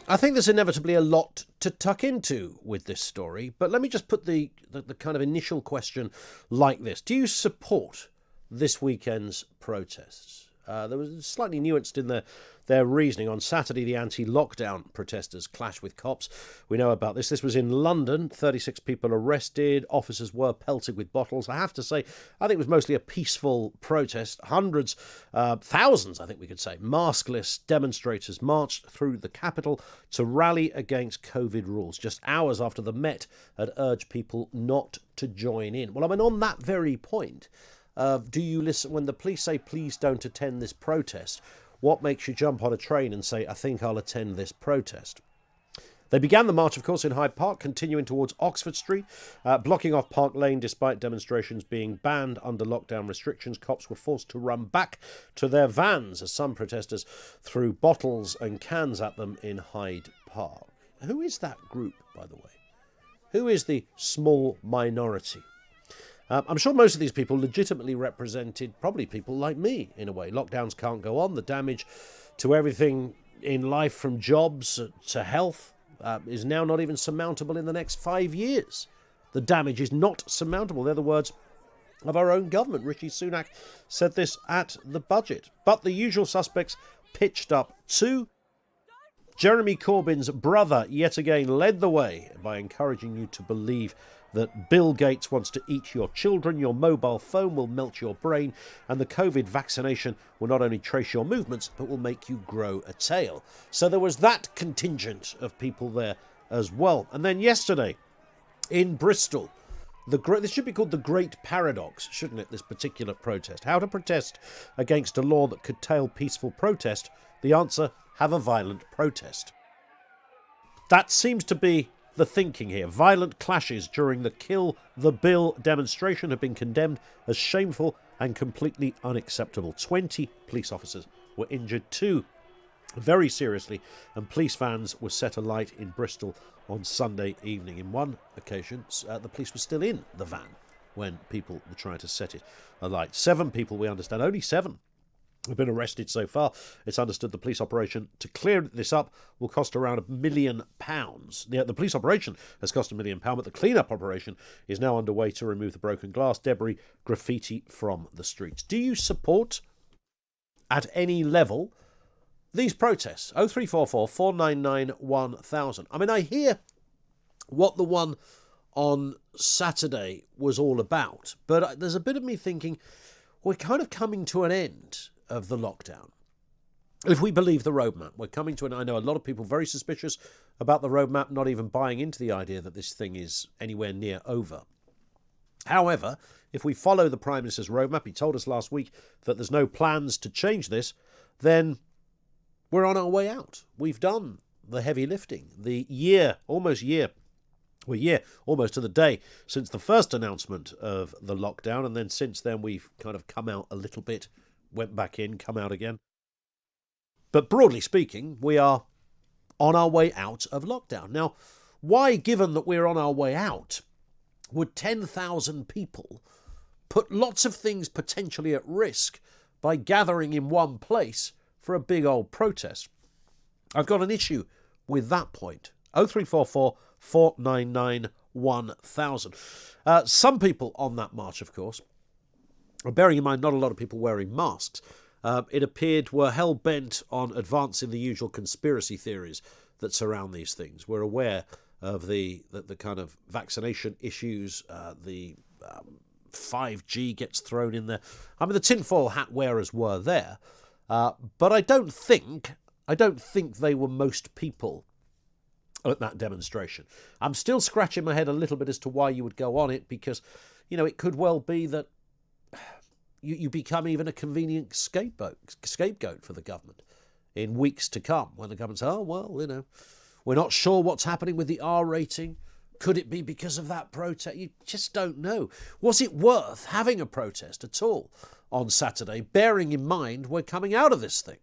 I think there's inevitably a lot to tuck into with this story, but let me just put the kind of initial question like this. Do you support this weekend's protests? There was slightly nuanced in their reasoning. On Saturday, the anti-lockdown protesters clashed with cops. We know about this. This was in London. 36 people arrested. Officers were pelted with bottles. I have to say, I think it was mostly a peaceful protest. Hundreds, thousands, I think we could say, maskless demonstrators marched through the capital to rally against COVID rules, just hours after the Met had urged people not to join in. Well, I mean, on that very point, do you listen when the police say, please don't attend this protest? What makes you jump on a train and say, I think I'll attend this protest? They began the march, of course, in Hyde Park, continuing towards Oxford Street, blocking off Park Lane despite demonstrations being banned under lockdown restrictions. Cops were forced to run back to their vans as some protesters threw bottles and cans at them in Hyde Park. Who is that group, by the way? Who is the small minority? I'm sure most of these people legitimately represented probably people like me, in a way. Lockdowns can't go on. The damage to everything in life, from jobs to health, is now not even surmountable in the next 5 years. The damage is not surmountable. They're the words of our own government. Rishi Sunak said this at the budget. But the usual suspects pitched up too. Jeremy Corbyn's brother yet again led the way by encouraging you to believe that Bill Gates wants to eat your children, your mobile phone will melt your brain, and the COVID vaccination will not only trace your movements, but will make you grow a tail. So there was that contingent of people there as well. And then yesterday, in Bristol, this should be called the Great Paradox, shouldn't it, this particular protest? How to protest against a law that could tail peaceful protest? The answer, have a violent protest. That seems to be the thinking here. Violent clashes during the Kill the Bill demonstration have been condemned as shameful and completely unacceptable. 20 police officers were injured, 2 very seriously, and police vans were set alight in Bristol on Sunday evening. In one occasion, the police were still in the van when people were trying to set it alight. 7 people, we understand, only 7 have been arrested so far. It's understood the police operation to clear this up will cost around £1 million. The police operation has cost £1 million, but the clean-up operation is now underway to remove the broken glass, debris, graffiti from the streets. Do you support, at any level, these protests? 0344 499 1000. I mean, I hear what the one on Saturday was all about, but there's a bit of me thinking we're kind of coming to an end of the lockdown. If we believe the roadmap, we're coming to an... I know a lot of people very suspicious about the roadmap, not even buying into the idea that this thing is anywhere near over. However, if we follow the Prime Minister's roadmap, he told us last week that there's no plans to change this, then we're on our way out. We've done the heavy lifting. The almost to the day since the first announcement of the lockdown, and then since then we've kind of come out a little bit, went back in, come out again. But broadly speaking, we are on our way out of lockdown. Now, why, given that we're on our way out, would 10,000 people put lots of things potentially at risk by gathering in one place for a big old protest? I've got an issue with that point. 0344 499 1000. Some people on that march, of course, bearing in mind not a lot of people wearing masks, it appeared were hell-bent on advancing the usual conspiracy theories that surround these things. We're aware of the kind of vaccination issues, the 5G gets thrown in there. I mean, the tinfoil hat wearers were there, but I don't think they were most people at that demonstration. I'm still scratching my head a little bit as to why you would go on it, because, you know, it could well be that you become even a convenient scapegoat for the government in weeks to come, when the government says, oh, well, you know, we're not sure what's happening with the R rating. Could it be because of that protest? You just don't know. Was it worth having a protest at all on Saturday, bearing in mind we're coming out of this thing?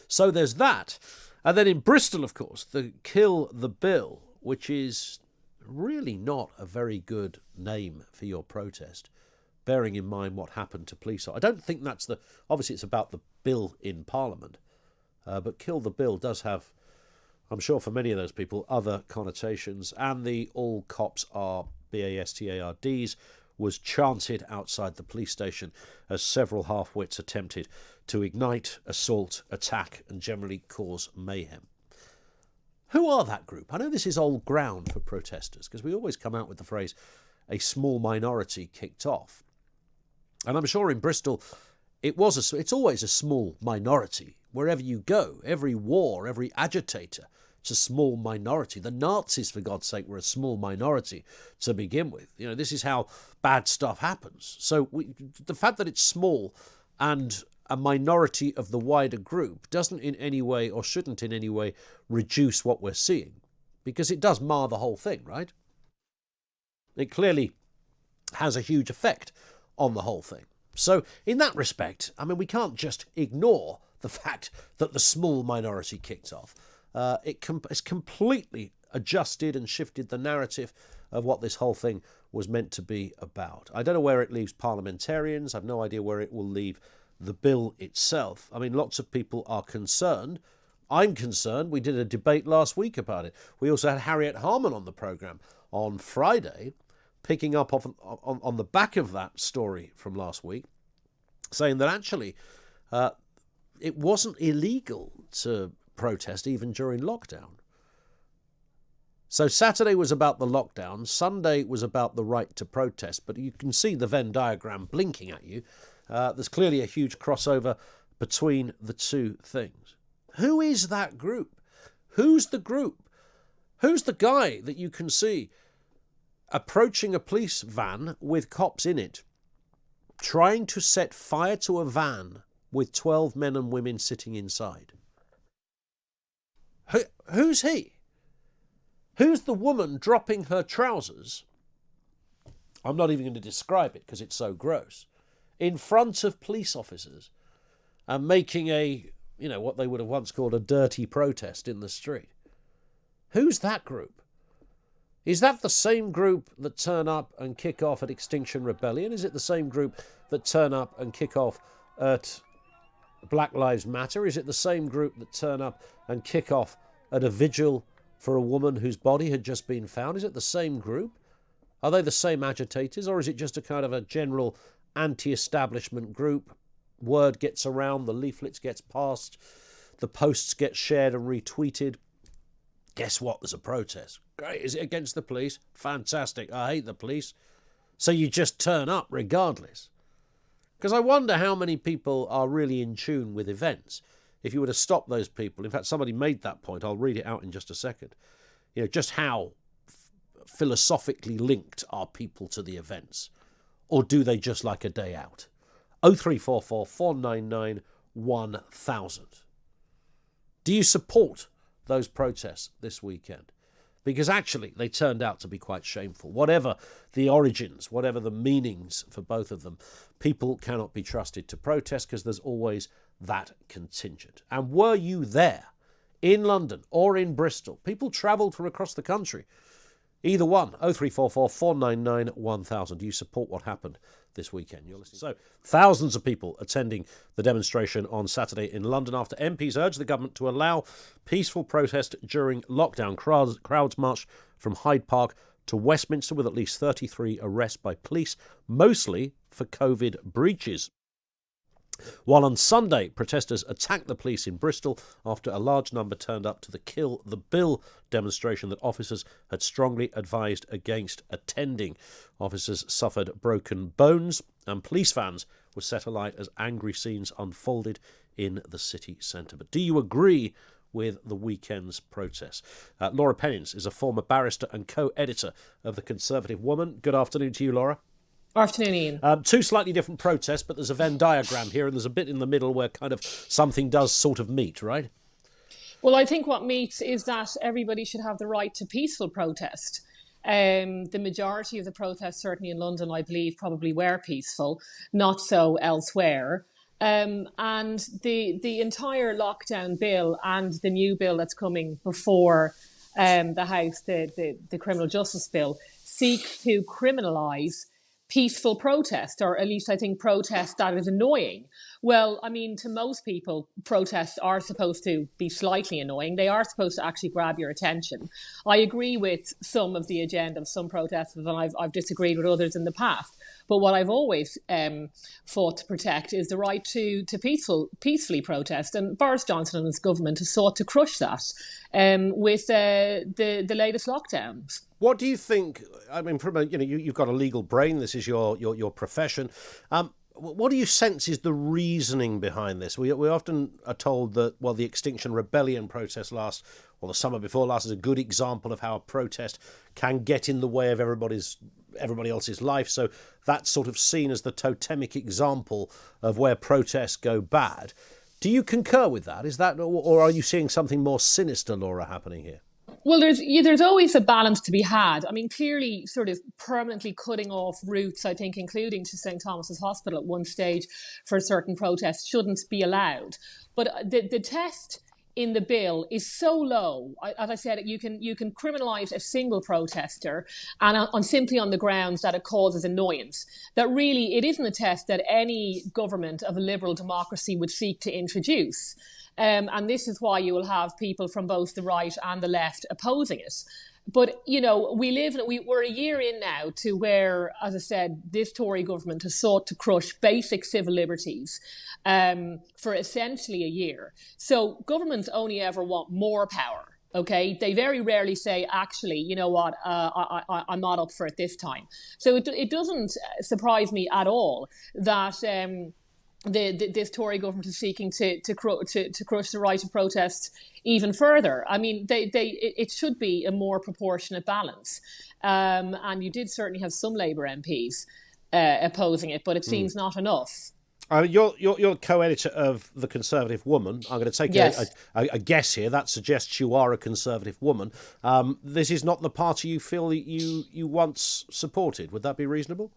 So there's that. And then in Bristol, of course, the Kill the Bill, which is really not a very good name for your protest, bearing in mind what happened to police. I don't think that's obviously it's about the bill in Parliament, but Kill the Bill does have I'm sure for many of those people, other connotations, and the all cops are BASTARDs was chanted outside the police station as several half-wits attempted to ignite, assault, attack, and generally cause mayhem. Who are that group? I know this is old ground for protesters, because we always come out with the phrase, a small minority kicked off. And I'm sure in Bristol, it's always a small minority. Wherever you go, every war, every agitator, it's a small minority. The Nazis, for God's sake, were a small minority to begin with. You know, this is how bad stuff happens. So the fact that it's small and a minority of the wider group doesn't in any way, or shouldn't in any way, reduce what we're seeing, because it does mar the whole thing, right? It clearly has a huge effect on the whole thing. So in that respect, I mean, we can't just ignore the fact that the small minority kicked off. It's completely adjusted and shifted the narrative of what this whole thing was meant to be about. I don't know where it leaves parliamentarians. I've no idea where it will leave the bill itself. I mean, lots of people are concerned. I'm concerned. We did a debate last week about it. We also had Harriet Harman on the programme on Friday, picking up on the back of that story from last week, saying that actually it wasn't illegal to protest even during lockdown. So Saturday was about the lockdown, Sunday was about the right to protest, but you can see the Venn diagram blinking at you. There's clearly a huge crossover between the two things. Who is that group? Who's the group? Who's the guy that you can see approaching a police van with cops in it, trying to set fire to a van with 12 men and women sitting inside? Who's he? Who's the woman dropping her trousers? I'm not even going to describe it because it's so gross. In front of police officers and making what they would have once called a dirty protest in the street. Who's that group? Is that the same group that turn up and kick off at Extinction Rebellion? Is it the same group that turn up and kick off at Black Lives Matter? Is it the same group that turn up and kick off at a vigil for a woman whose body had just been found? Is it the same group? Are they the same agitators, or is it just a kind of a general anti-establishment group? Word gets around, the leaflets gets passed, the posts get shared and retweeted. Guess what? There's a protest. Great. Is it against the police? Fantastic. I hate the police. So you just turn up regardless. Because I wonder how many people are really in tune with events. If you were to stop those people, in fact, somebody made that point. I'll read it out in just a second. You know, just how philosophically linked are people to the events? Or do they just like a day out? 0344 499 1000. Do you support those protests this weekend? Because actually they turned out to be quite shameful. Whatever the origins, whatever the meanings for both of them, people cannot be trusted to protest because there's always that contingent. And were you there in London or in Bristol? People travelled from across the country. Either one, 0344 499 1000. Do you support what happened this weekend? You're listening. So, thousands of people attending the demonstration on Saturday in London after MPs urged the government to allow peaceful protest during lockdown. Crowds marched from Hyde Park to Westminster with at least 33 arrests by police, mostly for COVID breaches. While on Sunday, protesters attacked the police in Bristol after a large number turned up to the Kill the Bill demonstration that officers had strongly advised against attending. Officers suffered broken bones and police vans were set alight as angry scenes unfolded in the city centre. But do you agree with the weekend's protests? Laura Perrins is a former barrister and co-editor of The Conservative Woman. Good afternoon to you, Laura. Afternoon, Ian. Two slightly different protests, but there's a Venn diagram here, and there's a bit in the middle where kind of something does sort of meet, right? Well, I think what meets is that everybody should have the right to peaceful protest. The majority of the protests, certainly in London, I believe, probably were peaceful, not so elsewhere. And the entire lockdown bill and the new bill that's coming before the House, the criminal justice bill, seek to criminalise peaceful protest, or at least I think protest that is annoying, Well, I mean, to most people, protests are supposed to be slightly annoying. They are supposed to actually grab your attention. I agree with some of the agenda of some protesters, and I've disagreed with others in the past. But what I've always fought to protect is the right to peacefully protest. And Boris Johnson and his government has sought to crush that with the latest lockdowns. What do you think? I mean, from you've got a legal brain. This is your profession. What do you sense is the reasoning behind this? We often are told that, well, the Extinction Rebellion protest the summer before last is a good example of how a protest can get in the way of everybody else's life. So that's sort of seen as the totemic example of where protests go bad. Do you concur with that? Is that, or are you seeing something more sinister, Laura, happening here? Well, there's always a balance to be had. I mean, clearly sort of permanently cutting off routes, I think, including to St. Thomas's Hospital at one stage for certain protests shouldn't be allowed. But the test in the bill is so low. As I said, you can criminalise a single protester and simply on the grounds that it causes annoyance. That really, it isn't a test that any government of a liberal democracy would seek to introduce. And this is why you will have people from both the right and the left opposing it. But, we're a year in now to where, as I said, this Tory government has sought to crush basic civil liberties for essentially a year. So governments only ever want more power. OK, they very rarely say, actually, you know what, I'm not up for it this time. So it doesn't surprise me at all that this Tory government is seeking to crush the right to protest even further. I mean, it should be a more proportionate balance. And you did certainly have some Labour MPs opposing it, but it seems not enough. You're co-editor of The Conservative Woman. I'm going to take a guess here. That suggests you are a Conservative woman. This is not the party you feel that you once supported. Would that be reasonable?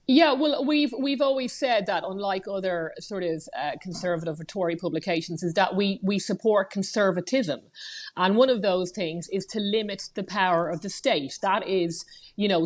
Yeah, well, we've always said that, unlike other sort of conservative or Tory publications, is that we support conservatism. And one of those things is to limit the power of the state. That is,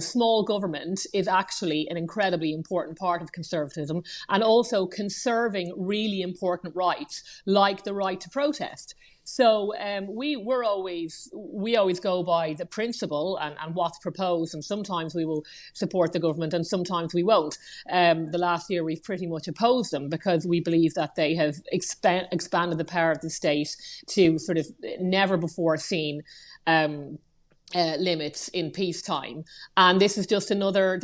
small government is actually an incredibly important part of conservatism, and also conserving really important rights, like the right to protest. So we always go by the principle and what's proposed, and sometimes we will support the government and sometimes we won't. The last year we've pretty much opposed them because we believe that they have expanded the power of the state to sort of never before seen limits in peacetime, and this is just another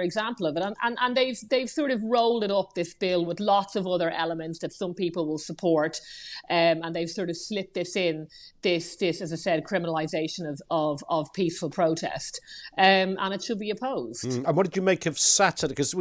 example of it. And they've sort of rolled it up, this bill, with lots of other elements that some people will support, and they've sort of slipped this in, this as I said, criminalisation of peaceful protest, and it should be opposed. And what did you make of Saturday? Because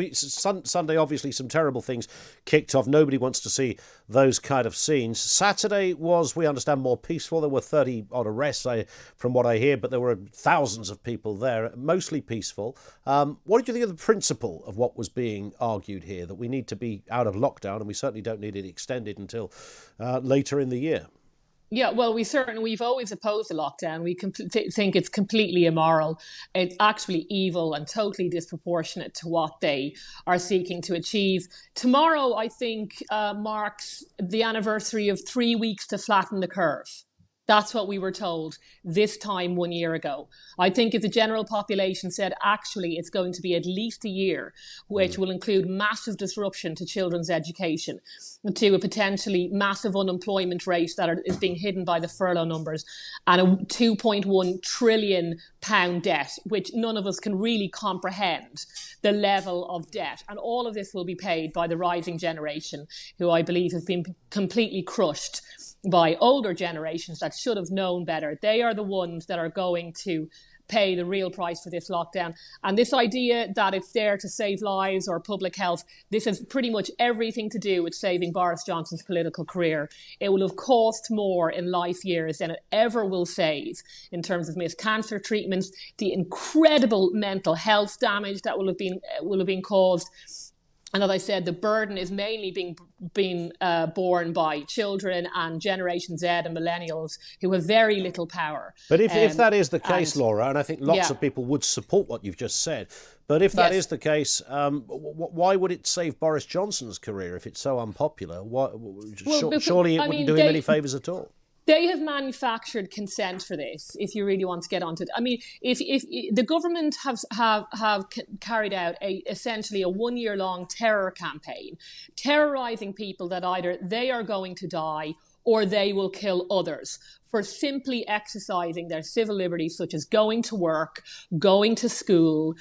Sunday, obviously, some terrible things kicked off. Nobody wants to see those kind of scenes. Saturday was, we understand, more peaceful. There were 30 odd arrests, from what I hear, but there were thousands of people there, mostly peaceful. What did you think of the principle of what was being argued here, that we need to be out of lockdown and we certainly don't need it extended until later in the year? Yeah, well, we've always opposed the lockdown. We think it's completely immoral. It's actually evil and totally disproportionate to what they are seeking to achieve. Tomorrow, I think, marks the anniversary of 3 weeks to flatten the curve. That's what we were told this time 1 year ago. I think if the general population said, actually, it's going to be at least a year, which will include massive disruption to children's education, to a potentially massive unemployment rate that is being hidden by the furlough numbers, and a £2.1 trillion debt, which none of us can really comprehend the level of debt. And all of this will be paid by the rising generation, who I believe has been completely crushed by older generations that should have known better. They are the ones that are going to pay the real price for this lockdown. And this idea that it's there to save lives or public health, this has pretty much everything to do with saving Boris Johnson's political career. It will have cost more in life years than it ever will save in terms of missed cancer treatments, the incredible mental health damage that will have been caused. And as I said, the burden is mainly being borne by children and Generation Z and millennials who have very little power. But if that is the case, and Laura, and I think lots of people would support what you've just said, but if that is the case, why would it save Boris Johnson's career if it's so unpopular? Surely it wouldn't do him any favours at all. They have manufactured consent for this, if you really want to get onto it. I mean, if the government have carried out essentially a 1 year long terror campaign, terrorising people that either they are going to die or they will kill others for simply exercising their civil liberties, such as going to work, going to school.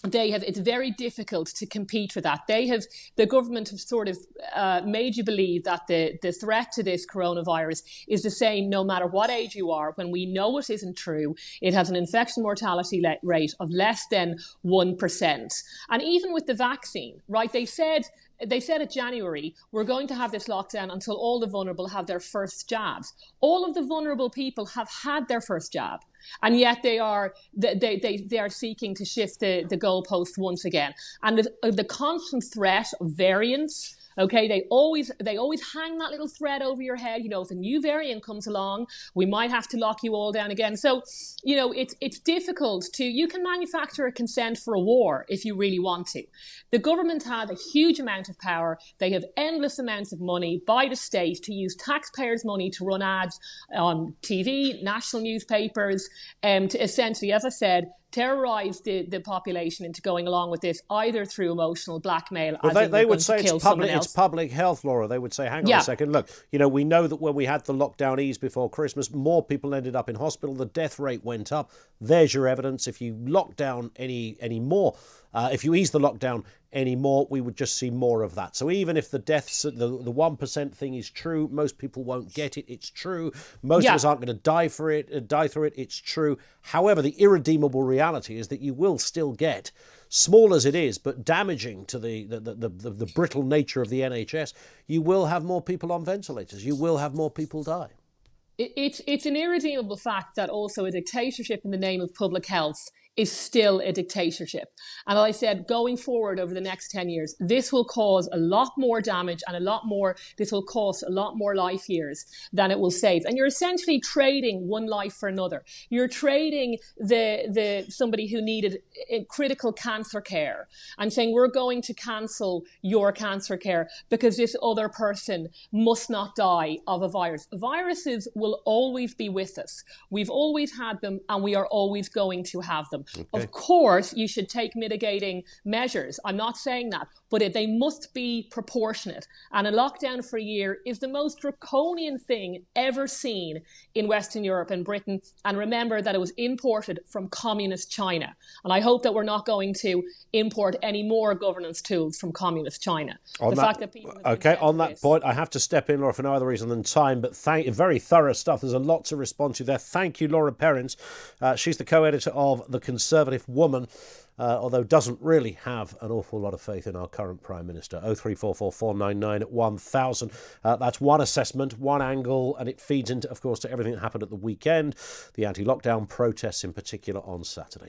It's very difficult to compete with that. The government have sort of made you believe that the threat to this coronavirus is the same no matter what age you are, when we know it isn't true. It has an infection mortality rate of less than 1%. And even with the vaccine, right, they said in January, we're going to have this lockdown until all the vulnerable have their first jabs. All of the vulnerable people have had their first jab. And yet they are seeking to shift the goalpost once again. And the constant threat of variants. Okay, they always hang that little thread over your head. You know, if a new variant comes along, we might have to lock you all down again. So, you know, it's difficult you can manufacture a consent for a war if you really want to. The government have a huge amount of power. They have endless amounts of money by the state to use taxpayers' money to run ads on TV, national newspapers, to essentially, as I said, terrorise the population into going along with this, either through emotional blackmail. Well, they would say it's public health, Laura. They would say, hang on a second, look, you know, we know that when we had the lockdown ease before Christmas, more people ended up in hospital, the death rate went up. There's your evidence. If you lock down any more, if you ease the lockdown anymore, we would just see more of that. So even if the deaths, the 1% thing is true, most people won't get it. It's true. Most of us aren't going to die through it. It's true. However, the irredeemable reality is that you will still get, small as it is, but damaging to the brittle nature of the NHS, you will have more people on ventilators. You will have more people die. It's an irredeemable fact that also a dictatorship in the name of public health is still a dictatorship. And as I said, going forward over the next 10 years, this will cause a lot more damage and this will cost a lot more life years than it will save. And you're essentially trading one life for another. You're trading somebody who needed critical cancer care and saying, we're going to cancel your cancer care because this other person must not die of a virus. Viruses will always be with us. We've always had them and we are always going to have them. Okay. Of course, you should take mitigating measures. I'm not saying that, but they must be proportionate. And a lockdown for a year is the most draconian thing ever seen in Western Europe and Britain. And remember that it was imported from communist China. And I hope that we're not going to import any more governance tools from communist China. On that point, I have to step in, Laura, for no other reason than time, but very thorough stuff. There's a lot to respond to there. Thank you, Laura Perrins. She's the co-editor of The Conservative Woman, although doesn't really have an awful lot of faith in our current Prime Minister. 0344 499 1000. That's one assessment, one angle, and it feeds into, of course, to everything that happened at the weekend, the anti-lockdown protests in particular on Saturday.